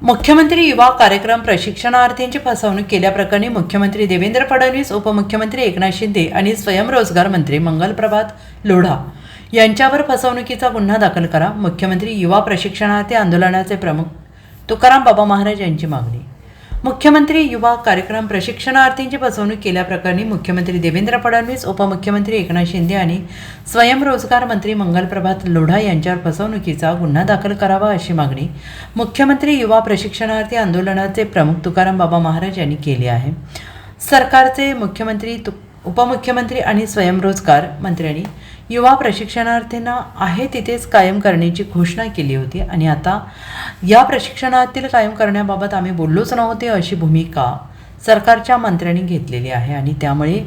मुख्यमंत्री युवा कार्यक्रम प्रशिक्षणार्थींची फसवणूक केल्याप्रकरणी मुख्यमंत्री देवेंद्र फडणवीस, उपमुख्यमंत्री एकनाथ शिंदे आणि स्वयंरोजगार मंत्री मंगलप्रभात लोढा यांच्यावर फसवणुकीचा गुन्हा दाखल करा. मुख्यमंत्री युवा प्रशिक्षणार्थी आंदोलनाचे प्रमुख तुकाराम बाबा महाराज यांची मागणी. मुख्यमंत्री युवा कार्यक्रम प्रशिक्षणार्थींची फसवणूक केल्याप्रकरणी मुख्यमंत्री देवेंद्र फडणवीस, उपमुख्यमंत्री एकनाथ शिंदे आणि स्वयंरोजगार मंत्री मंगलप्रभात लोढा यांच्यावर फसवणुकीचा गुन्हा दाखल करावा अशी मागणी मुख्यमंत्री युवा प्रशिक्षणार्थी आंदोलनाचे प्रमुख तुकाराम बाबा महाराज यांनी केली आहे. सरकारचे मुख्यमंत्री, उपमुख्यमंत्री आणि स्वयंरोजगार मंत्र्यांनी युवा प्रशिक्षणार्थींना आहे तिथेच कायम करण्याची घोषणा केली होती आणि आता या प्रशिक्षणातील कायम करण्याबाबत आम्ही बोललोच नव्हते अशी भूमिका सरकारच्या मंत्र्यांनी घेतलेली आहे आणि त्यामुळे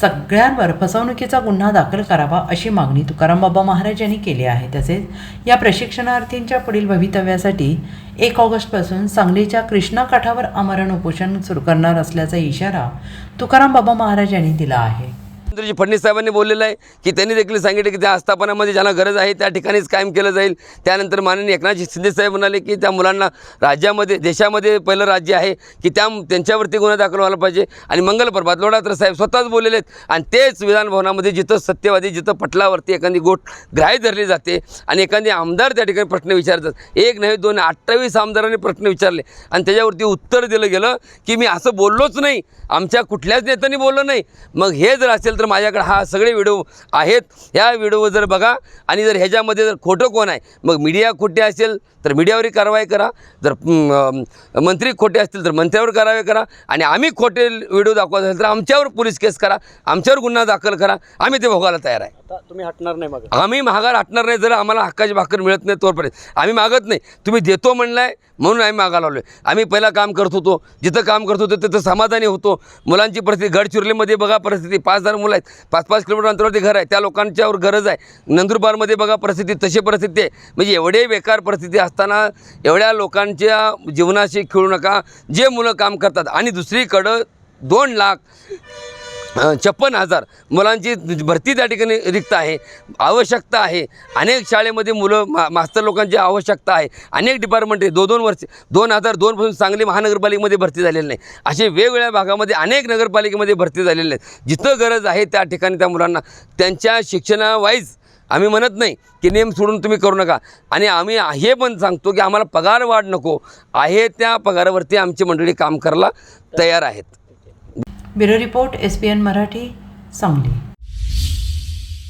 सगळ्यांवर फसवणुकीचा गुन्हा दाखल करावा अशी मागणी तुकाराम बाबा महाराज यांनी केली आहे. तसेच या प्रशिक्षणार्थींच्या पुढील भवितव्यासाठी 1 ऑगस्टपासून सांगलीच्या कृष्णा काठावर आमरण उपोषण सुरू करणार असल्याचा इशारा तुकाराम बाबा महाराज यांनी दिला आहे. फडणवीस साहेबांनी बोललेलं आहे की त्यांनी देखील सांगितले की त्या आस्थापनामध्ये ज्यांना गरज आहे त्या ठिकाणीच कायम केलं जाईल. त्यानंतर माननीय एकनाथ शिंदे साहेब म्हणाले की त्या मुलांना राज्यामध्ये, देशामध्ये पहिलं राज्य आहे की त्यांच्यावरती गुन्हा दाखल व्हायला पाहिजे. आणि मंगलप्रभात लोढा तर साहेब स्वतःच बोललेले आहेत आणि तेच विधानभवनामध्ये जिथं सत्यवादी, जिथं पटलावरती एखादी गोष्ट ग्राह्य धरली जाते आणि एखादी आमदार त्या ठिकाणी प्रश्न विचारतात, एक नाही दोन 28 आमदारांनी प्रश्न विचारले आणि त्याच्यावरती उत्तर दिलं गेलं की मी असं बोललोच नाही, आमच्या कुठल्याच नेत्यांनी बोललं नाही. मग हे जर असेल तर माझ्याकडे हा सगळे व्हिडिओ आहेत, ह्या व्हिडिओ जर बघा आणि जर ह्याच्यामध्ये जर खोटं कोण आहे, मग मीडिया खोटे असेल तर मीडियावरही कारवाई करा, जर मंत्री खोटे असतील तर मंत्र्यावर कारवाई करा आणि आम्ही खोटे व्हिडिओ दाखवत असेल तर आमच्यावर पोलीस केस करा, आमच्यावर गुन्हा दाखल करा. आम्ही ते भोगायला तयार आहे. तुम्ही हटणार नाही? मग आम्ही महागार हटणार नाही. जर आम्हाला हक्काची भाकर मिळत नाही तोपर्यंत आम्ही मागत नाही. तुम्ही देतो म्हणलाय म्हणून आम्ही मागायला आलो आहे. आम्ही पहिला काम करत होतो, जिथं काम करत होतो तिथं समाधानी होतो. मुलांची परिस्थिती गडचिरोलीमध्ये बघा परिस्थिती, 5,000 मुलं आहेत, 5-5 किलोमीटर अंतरावरती घर आहे, त्या लोकांच्यावर गरज आहे. नंदुरबारमध्ये बघा परिस्थिती, तशी परिस्थिती आहे. म्हणजे एवढे बेकार परिस्थिती असताना एवढ्या लोकांच्या जीवनाशी खेळू नका. जे मुलं काम करतात आणि दुसरीकडं 2,56,000 मुलांची भरती त्या ठिकाणी रिक्त आहे, आवश्यकता आहे. अनेक शाळेमध्ये मुलं मास्तर लोकांची आवश्यकता आहे. अनेक डिपार्टमेंट आहे, 2-2 वर्ष 2002पासून सांगली महानगरपालिकेमध्ये भरती झालेली नाही. असे वेगवेगळ्या भागामध्ये अनेक नगरपालिकेमध्ये भरती झालेली नाही. जिथं गरज आहे त्या ठिकाणी त्या मुलांना त्यांच्या शिक्षणावाईज आम्ही म्हणत नाही की नेम सोडून तुम्ही करू नका. आणि आम्ही हे पण सांगतो की आम्हाला पगार वाढ नको आहे, त्या पगारावरती आमची मंडळी काम करायला तयार आहेत. Bureau report, SBN Marathi, Sangli.